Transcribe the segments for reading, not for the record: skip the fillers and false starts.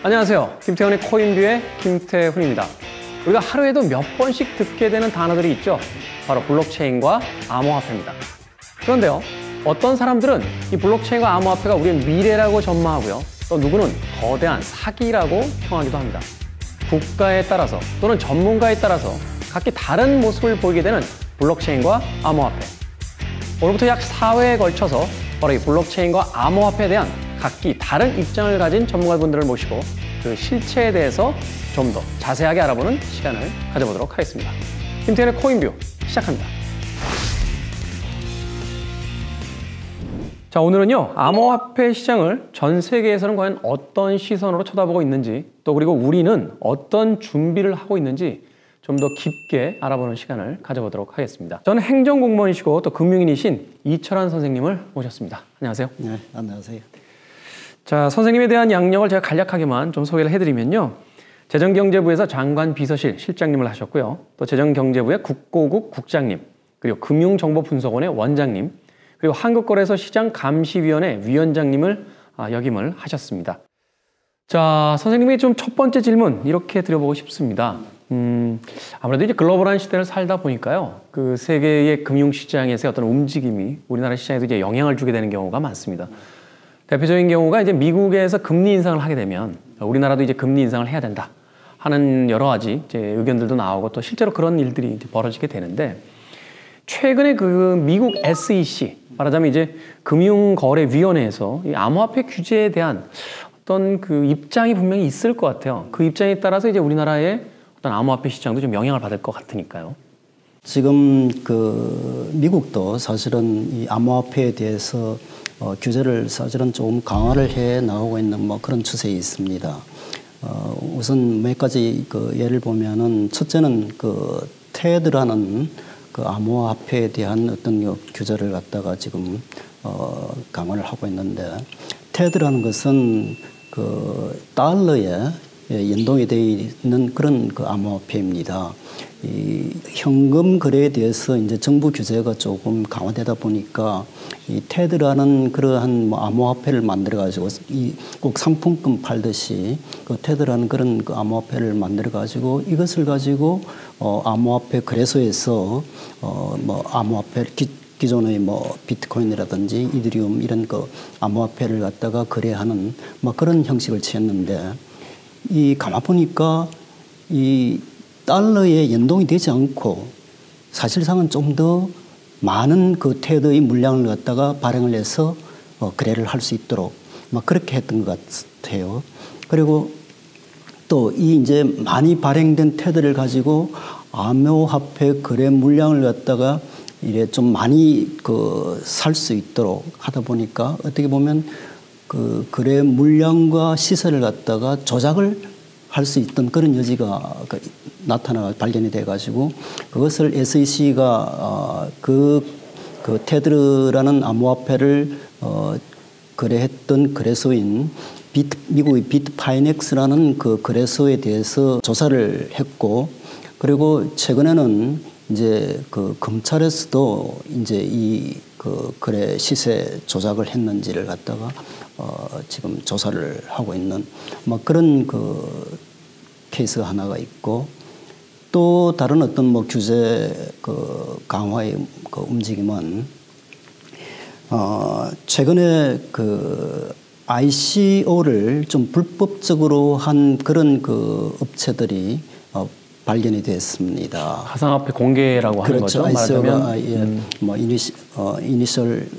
안녕하세요. 김태훈의 코인뷰의 김태훈입니다. 우리가 하루에도 몇 번씩 듣게 되는 단어들이 있죠. 바로 블록체인과 암호화폐입니다. 그런데요, 어떤 사람들은 이 블록체인과 암호화폐가 우리의 미래라고 전망하고요. 또 누구는 거대한 사기라고 평하기도 합니다. 국가에 따라서 또는 전문가에 따라서 각기 다른 모습을 보이게 되는 블록체인과 암호화폐. 오늘부터 약 4회에 걸쳐서 바로 이 블록체인과 암호화폐에 대한 각기 다른 입장을 가진 전문가분들을 모시고 그 실체에 대해서 좀 더 자세하게 알아보는 시간을 가져보도록 하겠습니다. 김태현의 코인뷰 시작합니다. 자, 오늘은요, 암호화폐 시장을 전 세계에서는 과연 어떤 시선으로 쳐다보고 있는지, 또 그리고 우리는 어떤 준비를 하고 있는지 좀 더 깊게 알아보는 시간을 가져보도록 하겠습니다. 저는 행정공무원이시고 또 금융인이신 이철환 선생님을 모셨습니다. 안녕하세요. 네, 안녕하세요. 자, 선생님에 대한 양력을 제가 간략하게만 좀 소개를 해드리면요. 재정경제부에서 장관 비서실 실장님을 하셨고요. 또 재정경제부의 국고국 국장님, 그리고 금융정보분석원의 원장님, 그리고 한국거래소 시장감시위원회 위원장님을 역임을 하셨습니다. 자, 선생님이 좀 첫 번째 질문 이렇게 드려보고 싶습니다. 아무래도 이제 글로벌한 시대를 살다 보니까요. 그 세계의 금융시장에서의 어떤 움직임이 우리나라 시장에도 이제 영향을 주게 되는 경우가 많습니다. 대표적인 경우가 이제 미국에서 금리 인상을 하게 되면 우리나라도 이제 금리 인상을 해야 된다 하는 여러 가지 이제 의견들도 나오고 또 실제로 그런 일들이 이제 벌어지게 되는데, 최근에 그 미국 SEC, 말하자면 이제 금융거래위원회에서 이 암호화폐 규제에 대한 어떤 그 입장이 분명히 있을 것 같아요. 그 입장에 따라서 이제 우리나라의 어떤 암호화폐 시장도 좀 영향을 받을 것 같으니까요. 지금 그 미국도 사실은 이 암호화폐에 대해서 규제를 사실은 조금 강화를 해 나가고 있는 뭐 그런 추세에 있습니다. 우선 몇 가지 그 예를 보면은, 첫째는 그 테드라는 그 암호화폐에 대한 어떤 규제를 갖다가 지금 강화를 하고 있는데, 테드라는 것은 그 달러에 연동이 되어 있는 그런 그 암호화폐입니다. 이 현금 거래에 대해서 이제 정부 규제가 조금 강화되다 보니까 이 테드라는 그러한 뭐 암호화폐를 만들어 가지고 꼭 상품권 팔듯이 그 테드라는 그런 그 암호화폐를 만들어 가지고 이것을 가지고 암호화폐 거래소에서 뭐 암호화폐 기존의 뭐 비트코인이라든지 이더리움 이런 그 암호화폐를 갖다가 거래하는 뭐 그런 형식을 취했는데, 이 가만 보니까 이 달러에 연동이 되지 않고 사실상은 좀 더 많은 그 테드의 물량을 갖다가 발행을 해서 거래를 할 수 있도록 막 그렇게 했던 것 같아요. 그리고 또 이 이제 많이 발행된 테드를 가지고 암호화폐 거래 물량을 갖다가 이래 좀 많이 그 살 수 있도록 하다 보니까 어떻게 보면 그 거래 물량과 시세를 갖다가 조작을 할 수 있던 그런 여지가 발견이 돼가지고, 그것을 SEC가 그 테드라는 암호화폐를 거래했던 거래소인 미국의 비트파이넥스라는 그 거래소에 대해서 조사를 했고, 그리고 최근에는 이제 그 검찰에서도 이제 이 그 거래 시세 조작을 했는지를 갖다가 지금 조사를 하고 있는 뭐 그런 그 케이스가 하나가 있고, 또 다른 어떤 뭐 규제 그 강화의 그 움직임은 최근에 그 ICO를 좀 불법적으로 한 그런 그 업체들이 발견이 됐습니다. 가상화폐 공개라고 하는 그렇죠. 거죠. 말하자면 뭐 이니셜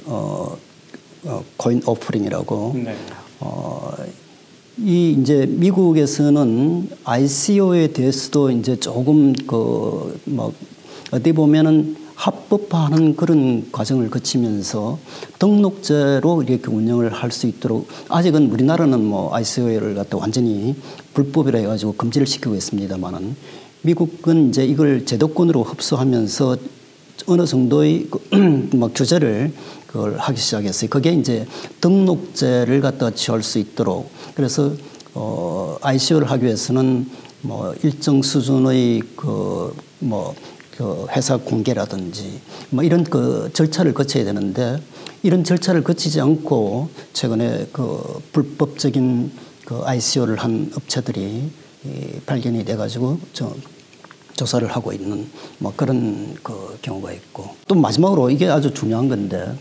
코인 오프닝이라고. 네. 이 이제 미국에서는 ICO에 대해서도 이제 조금 그 뭐 어디 보면은 합법화하는 그런 과정을 거치면서 등록제로 이렇게 운영을 할 수 있도록, 아직은 우리나라는 뭐 ICO를 갖다 완전히 불법이라 해가지고 금지를 시키고 있습니다만은, 미국은 이제 이걸 제도권으로 흡수하면서 어느 정도의 뭐 규제를 그걸 하기 시작했어요. 그게 이제 등록제를 갖다 취할 수 있도록. 그래서 ICO를 하기 위해서는 뭐 일정 수준의 그 회사 공개라든지 뭐 이런 그 절차를 거쳐야 되는데, 이런 절차를 거치지 않고 최근에 그 불법적인 그 ICO를 한 업체들이 발견이 돼가지고 조사를 하고 있는 뭐 그런 그 경우가 있고 또 마지막으로 이게 아주 중요한 건데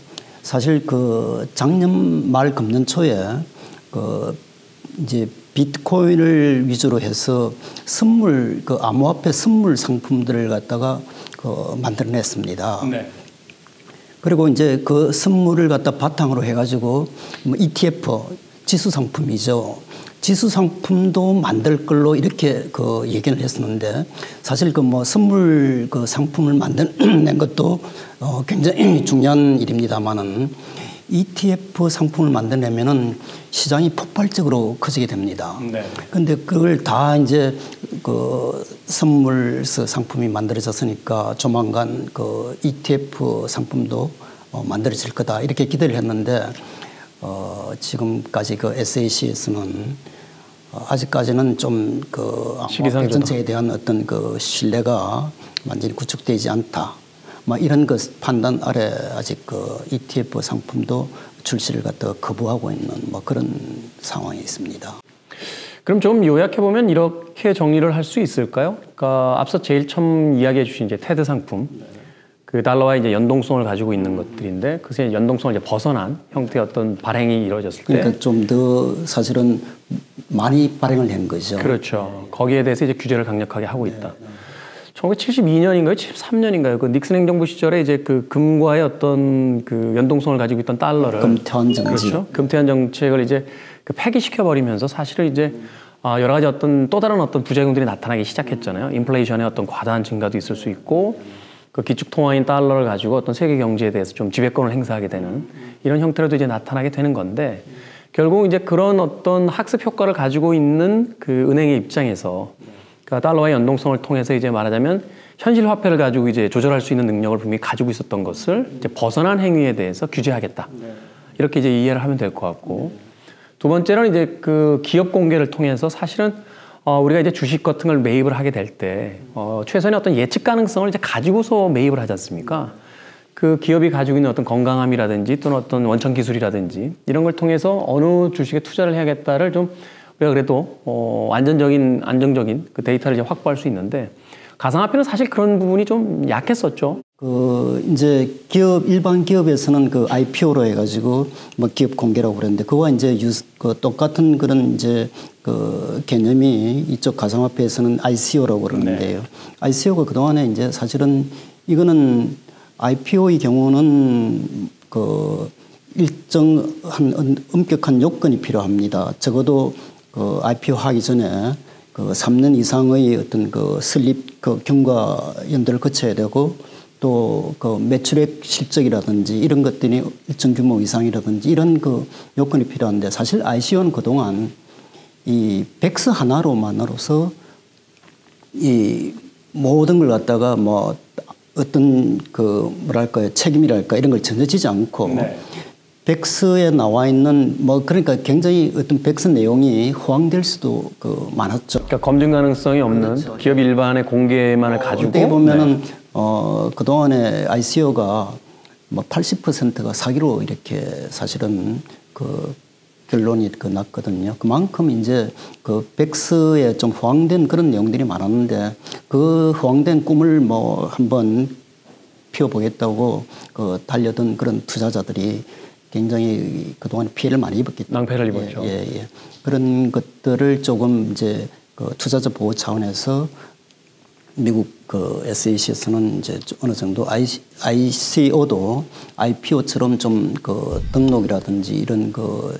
사실 그 작년 말 금년 초에 그 이제 비트코인을 위주로 해서 선물 그 암호화폐 선물 상품들을 갖다가 그 만들어냈습니다. 네. 그리고 이제 그 선물을 갖다 바탕으로 해가지고 뭐 ETF 지수 상품이죠. 지수 상품도 만들 걸로 이렇게 그 얘기를 했었는데 사실 그 뭐 선물 그 상품을 만드는 것도 굉장히 중요한 일입니다만은 ETF 상품을 만들려면은 시장이 폭발적으로 커지게 됩니다. 그런데 그걸 다 이제 그 선물 상품이 만들어졌으니까 조만간 그 ETF 상품도 만들어질 거다 이렇게 기대를 했는데 지금까지 그 SAC에서는 아직까지는 좀 그 암호화폐 전체에 대한 어떤 그 신뢰가 완전히 구축되지 않다. 뭐 이런 그 판단 아래 아직 그 ETF 상품도 출시를 갖다가 거부하고 있는 뭐 그런 상황이 있습니다. 그럼 좀 요약해 보면 이렇게 정리를 할 수 있을까요? 그러니까 앞서 제일 처음 이야기해 주신 이제 테드 상품, 그 달러와 이제 연동성을 가지고 있는 것들인데 그 연동성을 이제 벗어난 형태의 어떤 발행이 이루어졌을 때, 그러니까 좀 더 사실은 많이 발행을 한 거죠. 그렇죠. 거기에 대해서 이제 규제를 강력하게 하고 있다. 1972년인가요? 73년인가요? 그 닉슨 행정부 시절에 이제 그 금과의 어떤 그 연동성을 가지고 있던 달러를 금태환 정책, 그렇죠. 금태환 정책을 이제 그 폐기시켜 버리면서 사실은 이제 여러 가지 어떤 또 다른 어떤 부작용들이 나타나기 시작했잖아요. 인플레이션의 어떤 과다한 증가도 있을 수 있고 그 기축 통화인 달러를 가지고 어떤 세계 경제에 대해서 좀 지배권을 행사하게 되는 이런 형태로도 이제 나타나게 되는 건데 결국 이제 그런 어떤 학습 효과를 가지고 있는 그 은행의 입장에서 그러니까 달러와의 연동성을 통해서 이제 말하자면 현실 화폐를 가지고 이제 조절할 수 있는 능력을 분명히 가지고 있었던 것을 이제 벗어난 행위에 대해서 규제하겠다. 이렇게 이제 이해를 하면 될 것 같고 두 번째는 이제 그 기업 공개를 통해서 사실은 우리가 이제 주식 같은 걸 매입을 하게 될 때 최선의 어떤 예측 가능성을 이제 가지고서 매입을 하지 않습니까? 그 기업이 가지고 있는 어떤 건강함이라든지 또는 어떤 원천 기술이라든지 이런 걸 통해서 어느 주식에 투자를 해야겠다를 좀 우리가 그래도 안정적인 그 데이터를 이제 확보할 수 있는데 가상화폐는 사실 그런 부분이 좀 약했었죠. 그 이제 일반 기업에서는 그 IPO로 해가지고 뭐 기업 공개라고 그랬는데 그와 이제 그 똑같은 그런 이제 그 개념이 이쪽 가상화폐에서는 ICO라고 그러는데요. 네. ICO가 그 동안에 이제 사실은 이거는 IPO의 경우는 그 일정 한 엄격한 요건이 필요합니다. 적어도 그 IPO 하기 전에 그 3년 이상의 어떤 그 설립 그 경과 연도를 거쳐야 되고 또 그 매출액 실적이라든지 이런 것들이 일정 규모 이상이라든지 이런 그 요건이 필요한데 사실 ICO는 그동안 이 백스 하나로만으로서 이 모든 걸 갖다가 뭐 어떤 그 뭐랄까요 책임이랄까 이런 걸 전혀 지지 않고 네. 백스에 나와 있는 뭐 그러니까 굉장히 어떤 백스 내용이 호황될 수도 그 많았죠. 그러니까 검증 가능성이 없는 그렇죠. 기업 일반의 공개만을 가지고 어떻게 보면은 네. 그 동안에 ICO가 뭐 80%가 사기로 이렇게 사실은 그 결론이 그 났거든요. 그만큼 이제 그 백스에 좀 호황된 그런 내용들이 많았는데 그 호황된 꿈을 뭐 한번 피워보겠다고 그 달려든 그런 투자자들이 굉장히 그동안 피해를 많이 입었기 때문에 낭패를 입었죠. 예. 그런 것들을 조금 이제 그 투자자 보호 차원에서 미국 그 SEC에서는 이제 어느 정도 ICO도 IPO처럼 좀 그 등록이라든지 이런 그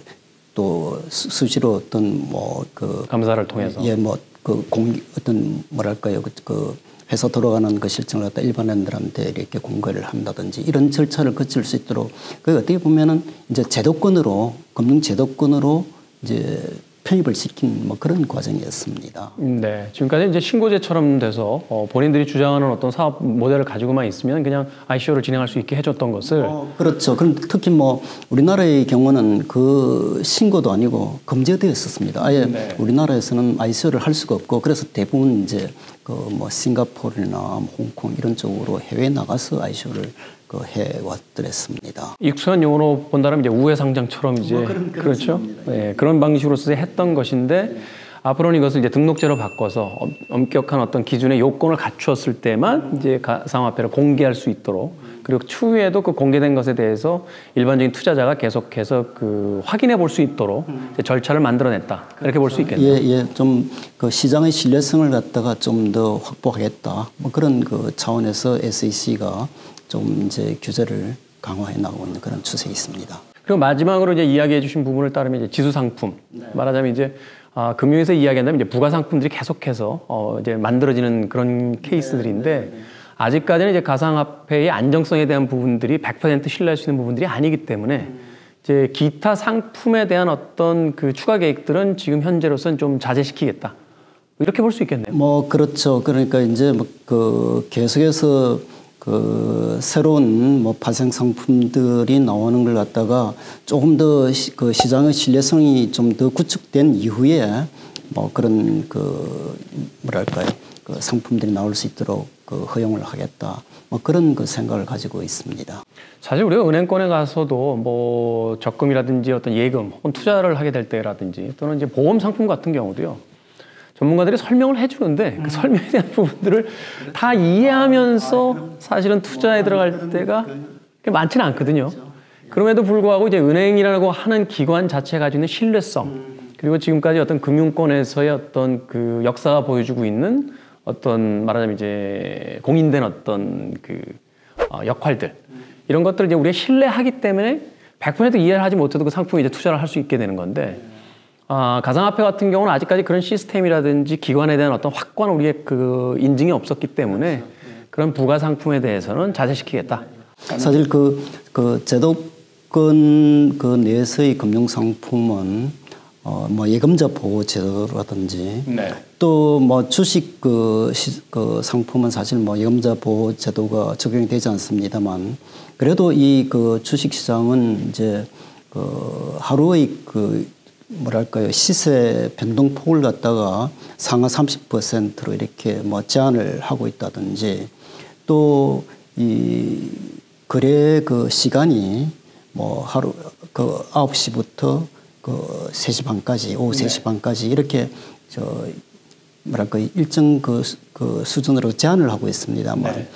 또 수시로 어떤 뭐 그 감사를 통해서 뭐 그 어떤 뭐랄까요 그 회사 돌아가는 그 실정을 갖다 일반인들한테 이렇게 공개를 한다든지 이런 절차를 거칠 수 있도록 그 어떻게 보면은 이제 제도권으로 금융 제도권으로 이제 편입을 시킨 뭐 그런 과정이었습니다. 네, 지금까지 이제 신고제처럼 돼서 본인들이 주장하는 어떤 사업 모델을 가지고만 있으면 그냥 ICO를 진행할 수 있게 해줬던 것을 그렇죠. 그럼 특히 뭐 우리나라의 경우는 그 신고도 아니고 금지되어 있었습니다. 아예 네. 우리나라에서는 ICO를 할 수가 없고 그래서 대부분 이제 그 뭐 싱가포르나 홍콩 이런 쪽으로 해외에 나가서 ICO를 해왔더랬습니다. 익숙한 용어로 본다면 이제 우회상장처럼 이제 그렇죠. 네, 그런 방식으로서 했던 것인데 앞으로는 이것을 이제 등록제로 바꿔서 엄격한 어떤 기준의 요건을 갖추었을 때만 이제 가상화폐를 공개할 수 있도록 그리고 추후에도 그 공개된 것에 대해서 일반적인 투자자가 계속해서 그 확인해 볼 수 있도록 이제 절차를 만들어냈다 이렇게 볼 수 있겠네요. 예, 좀 그 시장의 신뢰성을 갖다가 좀 더 확보하겠다. 뭐 그런 그 차원에서 SEC가 좀 이제 규제를 강화해 나가고 있는 그런 추세에 있습니다. 그리고 마지막으로 이제 이야기해 주신 부분을 따르면 이제 지수 상품 말하자면 이제 금융에서 이야기한다면 이제 부가 상품들이 계속해서 이제 만들어지는 그런 케이스들인데 아직까지는 이제 가상화폐의 안정성에 대한 부분들이 100% 신뢰할 수 있는 부분들이 아니기 때문에 이제 기타 상품에 대한 어떤 그 추가 계획들은 지금 현재로서는 좀 자제시키겠다. 이렇게 볼 수 있겠네요. 뭐 그렇죠. 그러니까 이제 뭐 그 계속해서 그 새로운 뭐 발생 상품들이 나오는 걸 갖다가 조금 더 그 시장의 신뢰성이 좀 더 구축된 이후에 뭐 그런 그 뭐랄까요 그 상품들이 나올 수 있도록 그 허용을 하겠다. 뭐 그런 그 생각을 가지고 있습니다. 사실 우리가 은행권에 가서도 뭐 적금이라든지 어떤 예금 혹은 투자를 하게 될 때라든지 또는 이제 보험 상품 같은 경우도요. 전문가들이 설명을 해주는데 그 설명에 대한 부분들을 다 이해하면서 사실은 투자에 들어갈 때가 많지는 않거든요. 그럼에도 불구하고 이제 은행이라고 하는 기관 자체가 가지고 있는 신뢰성 그리고 지금까지 어떤 금융권에서의 어떤 그 역사가 보여주고 있는 어떤 말하자면 이제 공인된 어떤 그 역할들 이런 것들을 이제 우리가 신뢰하기 때문에 100% 이해를 하지 못해도 그 상품에 이제 투자를 할 수 있게 되는 건데 가상화폐 같은 경우는 아직까지 그런 시스템이라든지 기관에 대한 어떤 확고한 우리의 그 인증이 없었기 때문에 그런 부가 상품에 대해서는 자제시키겠다. 사실 그 제도권 그 내에서의 금융 상품은 뭐 예금자 보호 제도라든지 또 뭐 주식 그 상품은 사실 뭐 예금자 보호 제도가 적용이 되지 않습니다만 그래도 이 그 주식 시장은 이제 그 하루의 그 뭐랄까요 시세 변동폭을 갖다가 상하 30%로 이렇게 뭐 제한을 하고 있다든지 또 이 거래 그 시간이 뭐 하루 그 9시부터 그 3시 반까지 오후 3시 반까지 이렇게 뭐랄까 일정 그 수준으로 제한을 하고 있습니다만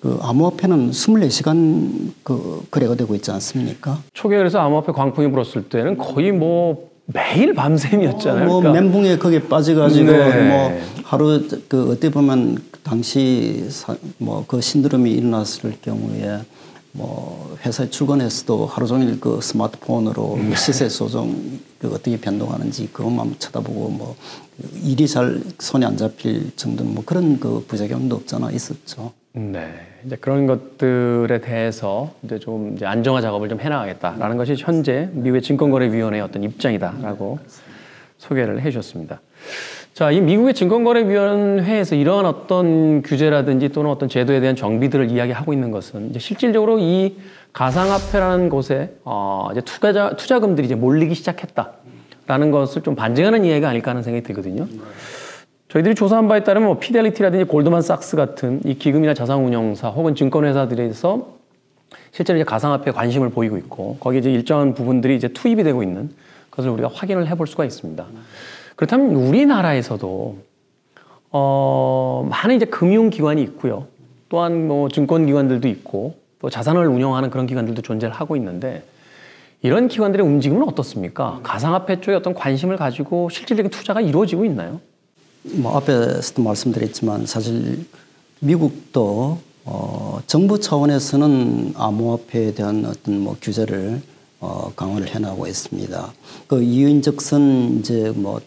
그 암호화폐는 24시간 그 거래가 되고 있지 않습니까? 초기에 그래서 암호화폐 광풍이 불었을 때는 거의 뭐 매일 밤샘이었잖아요. 뭐 그러니까. 멘붕에 거기에 빠져가지고 뭐 하루 그 어떻게 보면 당시 뭐 그 신드롬이 일어났을 경우에 뭐 회사에 출근해서도 하루 종일 그 스마트폰으로 시세 조정 그 어떻게 변동하는지 그것만 쳐다보고 뭐 일이 잘 손에 안 잡힐 정도는 뭐 그런 그 부작용도 없잖아 있었죠. 네, 이제 그런 것들에 대해서 이제 좀 이제 안정화 작업을 좀 해나가겠다라는 것이 현재 미국의 증권거래위원회의 어떤 입장이다라고 소개를 해주셨습니다. 자, 이 미국의 증권거래위원회에서 이러한 어떤 규제라든지 또는 어떤 제도에 대한 정비들을 이야기하고 있는 것은 이제 실질적으로 이 가상화폐라는 곳에 이제 투자금들이 이제 몰리기 시작했다라는 것을 좀 반증하는 이야기가 아닐까 하는 생각이 들거든요. 저희들이 조사한 바에 따르면 뭐 피델리티라든지 골드만삭스 같은 이 기금이나 자산운용사 혹은 증권회사들에서 실제로 이제 가상화폐에 관심을 보이고 있고 거기에 이제 일정한 부분들이 이제 투입이 되고 있는 것을 우리가 확인을 해볼 수가 있습니다. 그렇다면 우리나라에서도 많은 이제 금융기관이 있고요. 또한 뭐 증권기관들도 있고 또 자산을 운영하는 그런 기관들도 존재를 하고 있는데 이런 기관들의 움직임은 어떻습니까? 가상화폐 쪽에 어떤 관심을 가지고 실질적인 투자가 이루어지고 있나요? 뭐 앞에서도 말씀드렸지만 사실 미국도 정부 차원에서는 암호화폐에 대한 어떤 뭐 규제를 강화를 해나가고 있습니다. 그 이유인즉슨 이제 뭐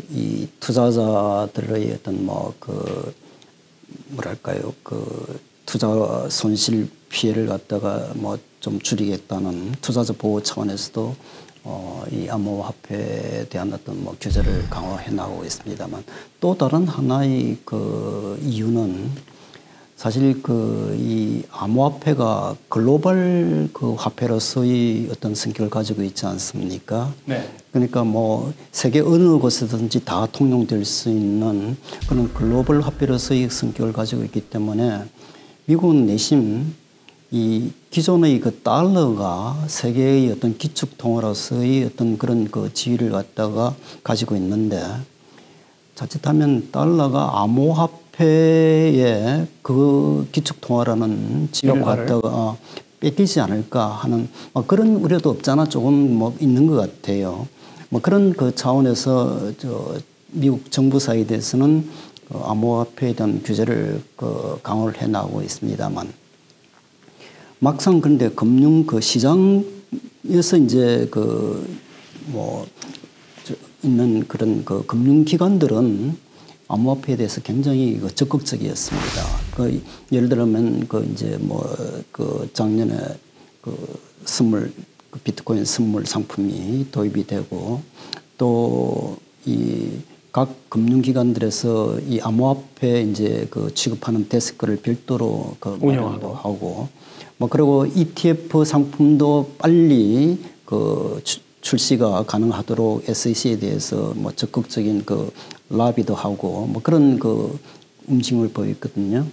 이 투자자들의 어떤 뭐 뭐랄까요 그 투자 손실 피해를 갖다가 뭐 좀 줄이겠다는 투자자 보호 차원에서도 이 암호화폐에 대한 어떤 뭐 규제를 강화해 나가고 있습니다만 또 다른 하나의 그 이유는 사실 이 암호화폐가 글로벌 그 화폐로서의 어떤 성격을 가지고 있지 않습니까? 네. 그러니까 뭐 세계 어느 곳에든지 다 통용될 수 있는 그런 글로벌 화폐로서의 성격을 가지고 있기 때문에 미국은 내심 이 기존의 그 달러가 세계의 어떤 기축 통화로서의 어떤 그런 그 지위를 갖다가 가지고 있는데 자칫하면 달러가 암호화폐의 그 기축 통화라는 지위를 갖다가 뺏기지 않을까 하는 그런 우려도 없잖아 조금 뭐 있는 것 같아요. 뭐 그런 그 차원에서 미국 정부 사이드에서는 암호화폐에 대한 규제를 강화를 해 나가고 있습니다만 막상 그런데 금융 그 시장에서 이제 있는 그런 그 금융기관들은 암호화폐에 대해서 굉장히 적극적이었습니다. 예를 들면 작년에 비트코인 선물 상품이 도입이 되고 또 이 각 금융기관들에서 이 암호화폐 이제 취급하는 데스크를 별도로 운영하고 하고 그리고 ETF 상품도 빨리 출시가 가능하도록 SEC에 대해서 적극적인 라비도 하고 그런 움직임을 보였거든요.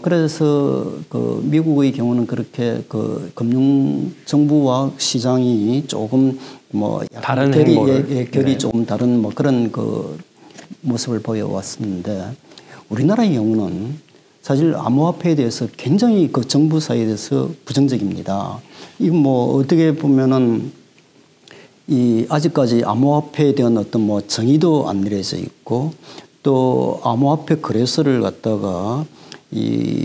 그래서 미국의 경우는 그렇게 금융정부와 시장이 조금 다른 결이 조금 다른 그런 모습을 보여왔었는데 우리나라의 경우는 사실 암호화폐에 대해서 굉장히 정부 사이에서 부정적입니다. 이건 어떻게 보면은 아직까지 암호화폐에 대한 어떤 정의도 안 내려져 있고 또 암호화폐 거래소를 갖다가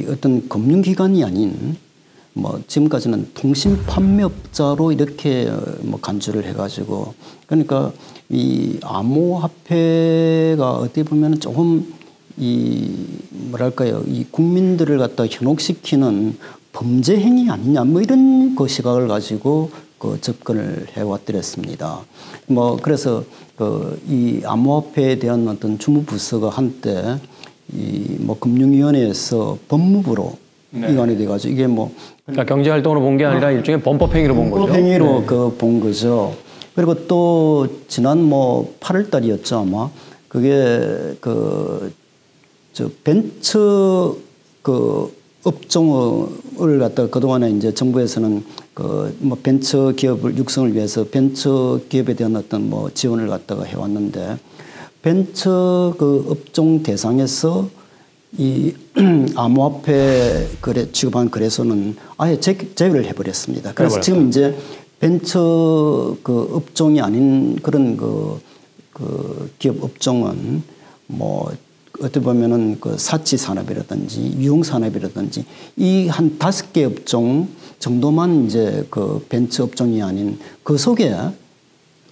어떤 금융기관이 아닌 지금까지는 통신 판매업자로 이렇게 간주를 해가지고 그러니까 이 암호화폐가 어떻게 보면 조금 뭐랄까요 이 국민들을 갖다 현혹시키는 범죄 행위 아니냐 이런 시각을 가지고 접근을 해왔더랬습니다. 그래서 이 암호화폐에 대한 어떤 주무부서가 한때 금융위원회에서 법무부로 이관이 돼가지고 이게 그러니까 경제활동으로 본 게 아니라 일종의 범법행위로 본 거죠. 범법행위로 본 거죠. 그리고 또 지난 8월 달이었죠 아마 그게 벤처 업종을 갖다가 그동안에 이제 정부에서는 벤처 기업을 육성을 위해서 벤처 기업에 대한 어떤 지원을 갖다가 해왔는데 벤처 업종 대상에서 이 암호화폐 취급한 거래소는 아예 제외를 해버렸습니다. 그래서 지금 이제 벤처 업종이 아닌 그런 기업 업종은 어떻게 보면은 사치 산업이라든지 유흥 산업이라든지 이 한 5개 업종 정도만 이제 벤처 업종이 아닌 속에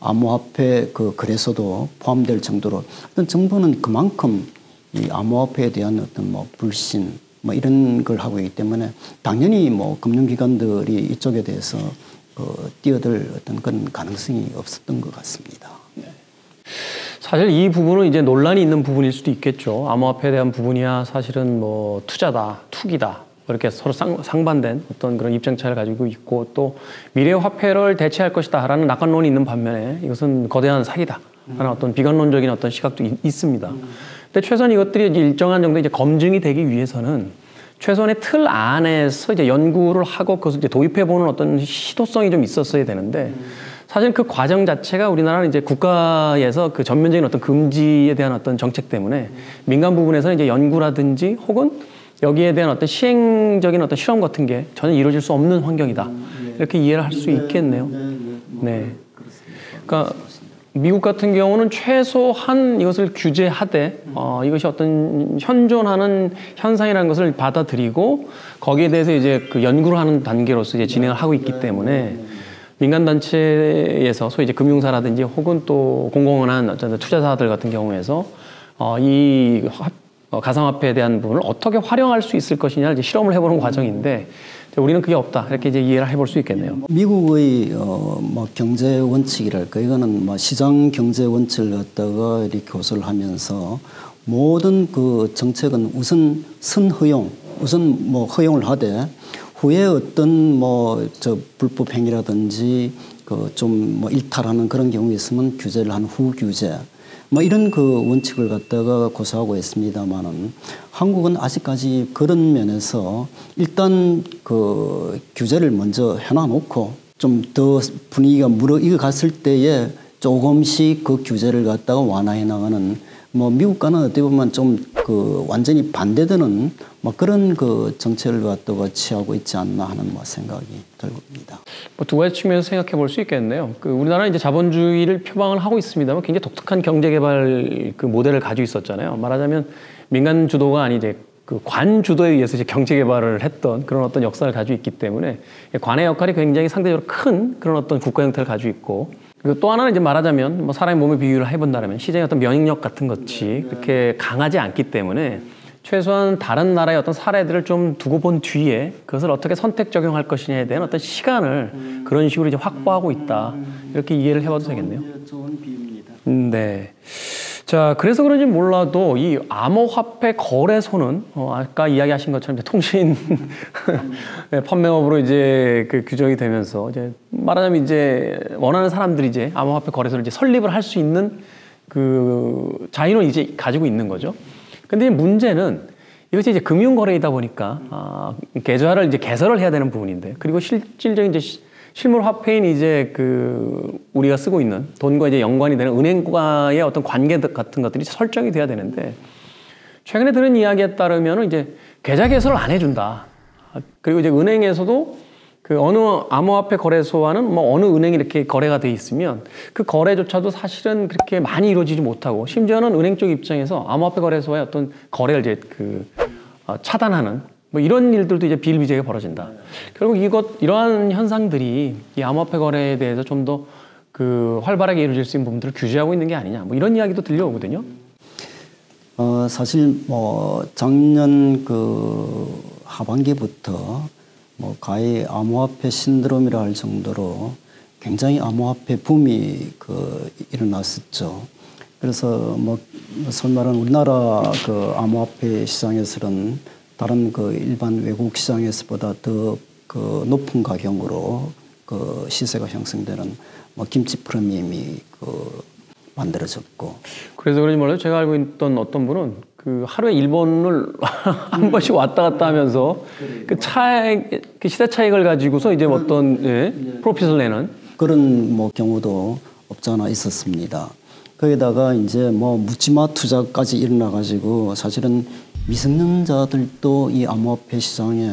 암호화폐 거래소도 포함될 정도로 어떤 정부는 그만큼 이 암호화폐에 대한 어떤 불신 이런 걸 하고 있기 때문에 당연히 금융기관들이 이쪽에 대해서 뛰어들 어떤 그런 가능성이 없었던 것 같습니다. 네. 사실 이 부분은 이제 논란이 있는 부분일 수도 있겠죠. 암호화폐에 대한 부분이야 사실은 투자다, 투기다. 이렇게 서로 상반된 어떤 그런 입장 차이를 가지고 있고 또 미래 화폐를 대체할 것이다라는 낙관론이 있는 반면에 이것은 거대한 사기다. 라는 어떤 비관론적인 어떤 시각도 있습니다. 근데 최소한 이것들이 이제 일정한 정도 이제 검증이 되기 위해서는 최소한의 틀 안에서 이제 연구를 하고 그것을 이제 도입해보는 어떤 시도성이 좀 있었어야 되는데 사실 그 과정 자체가 우리나라는 이제 국가에서 전면적인 어떤 금지에 대한 어떤 정책 때문에 민간 부분에서는 이제 연구라든지 혹은 여기에 대한 어떤 시행적인 어떤 실험 같은 게 전혀 이루어질 수 없는 환경이다. 이렇게 이해를 할 수 있겠네요. 네. 그러니까 미국 같은 경우는 최소한 이것을 규제하되 이것이 어떤 현존하는 현상이라는 것을 받아들이고 거기에 대해서 이제 연구를 하는 단계로서 이제 진행을 하고 있기 때문에 민간 단체에서 소위 이제 금융사라든지 혹은 또 공공한 어떤 투자사들 같은 경우에서 이 가상화폐에 대한 부분을 어떻게 활용할 수 있을 것이냐 이제 실험을 해보는 과정인데 우리는 그게 없다 이렇게 이제 이해를 해볼 수 있겠네요. 미국의 경제 원칙이랄까 이거는 시장 경제 원칙을 갖다가 이렇게 교수를 하면서 모든 정책은 우선 선허용 우선 허용을 하되 후에 어떤 불법 행위라든지 좀 일탈하는 그런 경우 있으면 규제를 한 후 규제. 뭐 이런 그 원칙을 갖다가 고수하고 있습니다만은 한국은 아직까지 그런 면에서 일단 그 규제를 먼저 해놔놓고 좀 더 분위기가 무르익어 갔을 때에 조금씩 그 규제를 갖다가 완화해 나가는 뭐 미국과는 어떻게 보면 좀 그 완전히 반대되는 뭐 그런 그 정책을 갖다가 취하고 있지 않나 하는 뭐 생각이 들고입니다. 뭐 두 가지 측면에서 생각해 볼 수 있겠네요. 그 우리나라는 이제 자본주의를 표방을 하고 있습니다만 굉장히 독특한 경제 개발 그 모델을 가지고 있었잖아요. 말하자면 민간 주도가 아니 이제 그 관 주도에 의해서 이제 경제 개발을 했던 그런 어떤 역사를 가지고 있기 때문에 관의 역할이 굉장히 상대적으로 큰 그런 어떤 국가 형태를 가지고 있고, 그리고 또 하나는 이제 말하자면 뭐 사람의 몸에 비유를 해본다면 시장의 어떤 면역력 같은 것이 그렇게 강하지 않기 때문에 최소한 다른 나라의 어떤 사례들을 좀 두고 본 뒤에 그것을 어떻게 선택 적용할 것이냐에 대한 어떤 시간을 그런 식으로 이제 확보하고 있다, 이렇게 이해를 해봐도 되겠네요. 좋은 비유입니다. 네. 자, 그래서 그런지 몰라도 이 암호화폐 거래소는 아까 이야기하신 것처럼 이제 통신 네, 판매업으로 이제 그 규정이 되면서 이제 말하자면 이제 원하는 사람들이 이제 암호화폐 거래소를 이제 설립을 할 수 있는 그 자유는 이제 가지고 있는 거죠. 근데 문제는 이것이 이제 금융거래이다 보니까 계좌를 이제 개설을 해야 되는 부분인데, 그리고 실질적인 이제 실물 화폐인 이제 그 우리가 쓰고 있는 돈과 이제 연관이 되는 은행과의 어떤 관계 같은 것들이 설정이 돼야 되는데, 최근에 들은 이야기에 따르면 이제 계좌 개설을 안 해준다. 그리고 이제 은행에서도 그 어느 암호화폐 거래소와는 뭐 어느 은행이 이렇게 거래가 돼 있으면 그 거래조차도 사실은 그렇게 많이 이루어지지 못하고, 심지어는 은행 쪽 입장에서 암호화폐 거래소와의 어떤 거래를 이제 그 차단하는 뭐 이런 일들도 이제 비일비재하게 벌어진다. 결국 이러한 현상들이 이 암호화폐 거래에 대해서 좀 더 그 활발하게 이루어질 수 있는 부분들을 규제하고 있는 게 아니냐, 뭐 이런 이야기도 들려오거든요. 사실 뭐 작년 그 하반기부터 뭐 가히 암호화폐 신드롬이라 할 정도로 굉장히 암호화폐 붐이 그 일어났었죠. 그래서 뭐 소위 말하는 우리나라 그 암호화폐 시장에서는 다른 그 일반 외국 시장에서보다 더 그 높은 가격으로 그 시세가 형성되는 뭐 김치 프리미엄이 그 만들어졌고. 그래서 그런지 몰라요. 제가 알고 있던 어떤 분은 그 하루에 일본을 한 번씩 왔다 갔다 하면서 그 차액, 그 시세 차익을 가지고서 이제 어떤 프로핏을 내는 그런 뭐 경우도 없지 않아 있었습니다. 거기다가 이제 뭐 묻지마 투자까지 일어나 가지고 사실은 미성년자들도 이 암호화폐 시장에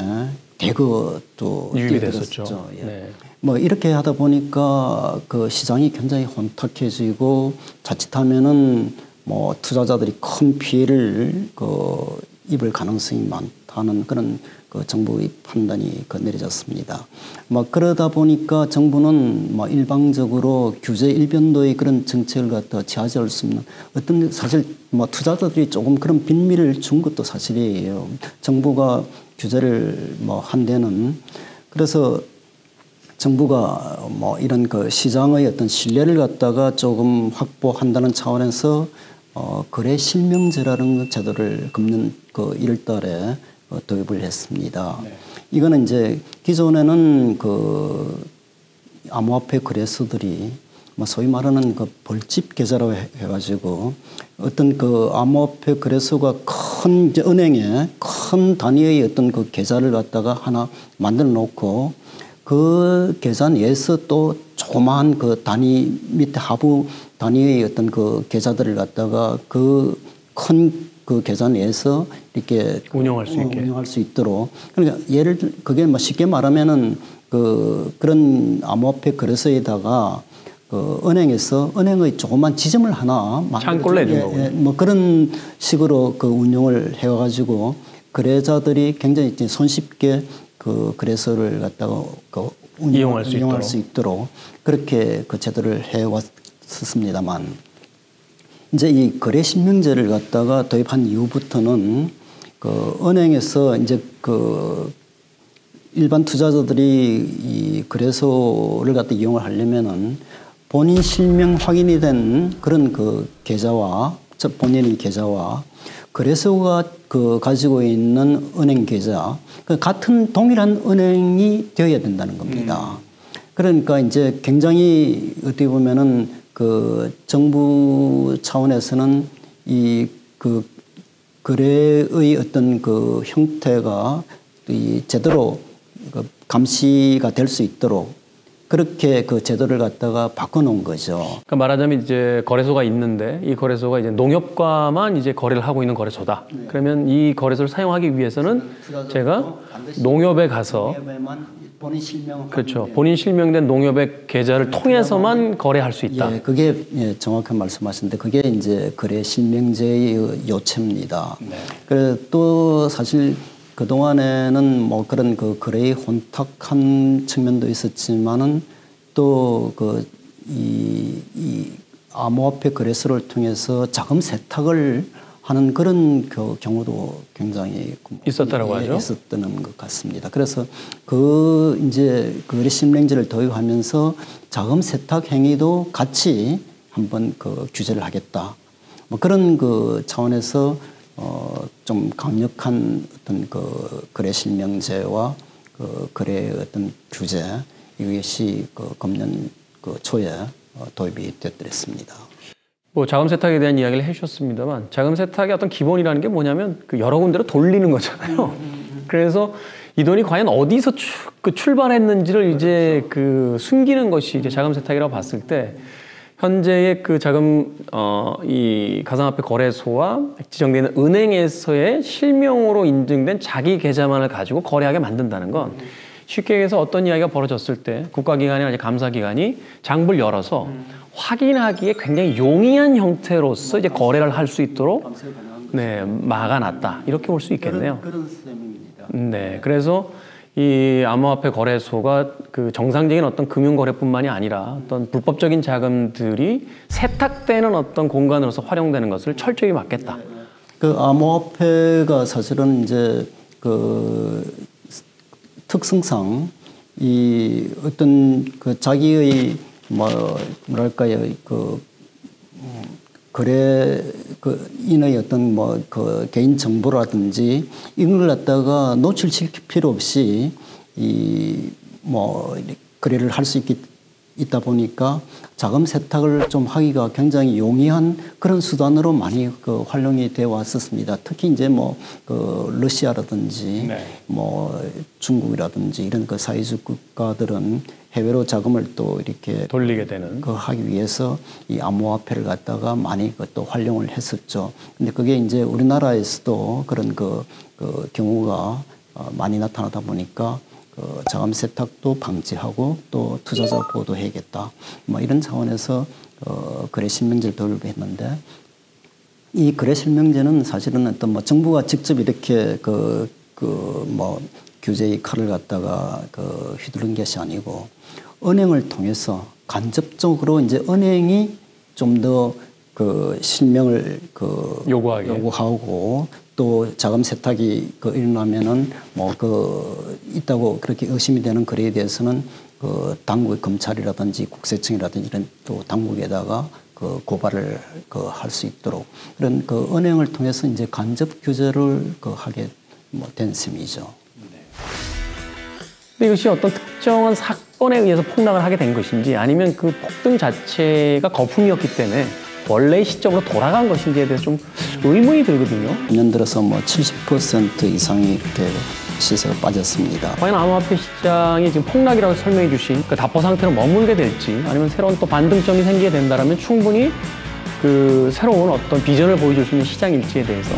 대거 또 유입이 됐었죠. 예. 네. 뭐 이렇게 하다 보니까 그 시장이 굉장히 혼탁해지고 자칫하면은 뭐 투자자들이 큰 피해를 그 입을 가능성이 많다는 그런 그 정부의 판단이 그 내려졌습니다. 뭐 그러다 보니까 정부는 뭐 일방적으로 규제 일변도의 그런 정책을 갖다 취하지 수 없는 어떤, 사실 뭐 투자자들이 조금 그런 빈미를 준 것도 사실이에요. 정부가 규제를 뭐 한 데는, 그래서 정부가 뭐 이런 그 시장의 어떤 신뢰를 갖다가 조금 확보한다는 차원에서 거래 실명제라는 제도를 금년 그 1월 달에 도입을 했습니다. 네. 이거는 이제 기존에는 그 암호화폐 거래소들이 뭐 소위 말하는 그 벌집 계좌라고 해가지고 어떤 그 암호화폐 거래소가 큰 이제 은행에 큰 단위의 어떤 그 계좌를 갖다가 하나 만들어 놓고 그 계좌 내에서 또 조그마한 그 단위 밑에 하부 단위의 어떤 그 계좌들을 갖다가 그 큰 그 계좌 내에서 이렇게 운영할 수 있게 운영할 수 있도록. 그러니까 그게 뭐 쉽게 말하면은 그런 암호화폐 거래소에다가 그 은행에서 은행의 조그만 지점을 하나 창고를 내준 거군요. 뭐 그런 식으로 그 운영을 해가지고 거래자들이 굉장히 손쉽게 그 거래소를 갖다가 그 이용할 수 있도록 그렇게 그 제도를 해왔었습니다만, 이제 이 거래 실명제를 갖다가 도입한 이후부터는 그 은행에서 이제 그 일반 투자자들이 이 거래소를 갖다 이용을 하려면은 본인 실명 확인이 된 그런 그 계좌와 본인의 계좌와 거래소가 그 가지고 있는 은행 계좌, 그 같은 동일한 은행이 되어야 된다는 겁니다. 그러니까 이제 굉장히 어떻게 보면은 그 정부 차원에서는 이 그 거래의 어떤 그 형태가 이 제대로 그 감시가 될 수 있도록 그렇게 그 제도를 갖다가 바꿔놓은 거죠. 그러니까 말하자면 이제 거래소가 있는데 이 거래소가 이제 농협과만 이제 거래를 하고 있는 거래소다. 네. 그러면 이 거래소를 사용하기 위해서는 제가 농협에 가서 본인 실명 그렇죠. 본인 실명된 농협의 계좌를 통해서만 거래할 수 있다. 예, 그게 예, 정확한 말씀하셨는데 그게 이제 거래 실명제의 요체입니다. 네. 그래 또 사실 그 동안에는 뭐 그런 그 거래의 혼탁한 측면도 있었지만은 또 그 이 암호화폐 거래소를 통해서 자금 세탁을 하는 그런 그 경우도 굉장히 있었다라고 하죠. 있었던 것 같습니다. 그래서 그 이제 거래 실명제를 도입하면서 자금 세탁 행위도 같이 한번 그 규제를 하겠다. 뭐 그런 그 차원에서 좀 강력한 어떤 그 거래 실명제와 그 거래의 어떤 규제 이것이 그 금년 그 초에 도입이 됐더랬습니다. 뭐 자금 세탁에 대한 이야기를 해주셨습니다만 자금 세탁의 어떤 기본이라는 게 뭐냐면 그 여러 군데로 돌리는 거잖아요. 그래서 이 돈이 과연 어디서 출발했는지를 이제 그 숨기는 것이 이제 자금 세탁이라고 봤을 때 현재의 그 자금 이 가상화폐 거래소와 지정되는 은행에서의 실명으로 인증된 자기 계좌만을 가지고 거래하게 만든다는 건 쉽게 얘기해서 어떤 이야기가 벌어졌을 때 국가기관이나 감사기관이 장부를 열어서 확인하기에 굉장히 용이한 형태로서 이제 거래를 할 수 있도록 네, 막아놨다. 이렇게 볼 수 있겠네요. 그런 셈입니다. 네, 그래서 이 암호화폐 거래소가 그 정상적인 어떤 금융거래뿐만이 아니라 어떤 불법적인 자금들이 세탁되는 어떤 공간으로서 활용되는 것을 철저히 막겠다. 그 암호화폐가 사실은 이제 그 특성상 이 어떤 그 자기의 뭐랄까요 그 거래 그 인의 어떤 뭐 그 개인 정보라든지 이런 걸 갖다가 노출시킬 필요 없이 이 뭐 거래를 할 수 있다 보니까 자금 세탁을 좀 하기가 굉장히 용이한 그런 수단으로 많이 그 활용이 되어 왔었습니다. 특히 이제 뭐 그 러시아라든지 네. 뭐 중국이라든지 이런 그 사회주의 국가들은 해외로 자금을 또 이렇게 돌리게 되는 그 하기 위해서 이 암호화폐를 갖다가 많이 또 활용을 했었죠. 근데 그게 이제 우리나라에서도 그런 그 경우가 많이 나타나다 보니까 그 자금 세탁도 방지하고 또 투자자 보호도 해야겠다. 뭐 이런 차원에서 거래 실명제를 도입했는데 이 거래 실명제는 사실은 어떤 뭐 정부가 직접 이렇게 뭐 규제의 칼을 갖다가 휘두른 것이 아니고 은행을 통해서 간접적으로 이제 은행이 좀 더 그 실명을 요구하고 또 자금 세탁이 일어나면은 뭐 있다고 그렇게 의심이 되는 거래에 대해서는 그 당국의 검찰이라든지 국세청이라든지 이런 또 당국에다가 고발을 할 수 있도록 그런 은행을 통해서 이제 간접 규제를 하게 된 셈이죠. 근데 이것이 어떤 특정한 사건에 의해서 폭락을 하게 된 것인지 아니면 그 폭등 자체가 거품이었기 때문에 원래의 시점으로 돌아간 것인지에 대해서 좀 의문이 들거든요. 2년 들어서 뭐 70% 이상이 이렇게 시세가 빠졌습니다. 과연 암호화폐 시장이 지금 폭락이라고 설명해 주신 그 답보 상태로 머물게 될지 아니면 새로운 또 반등점이 생기게 된다면 충분히 그 새로운 어떤 비전을 보여줄 수 있는 시장일지에 대해서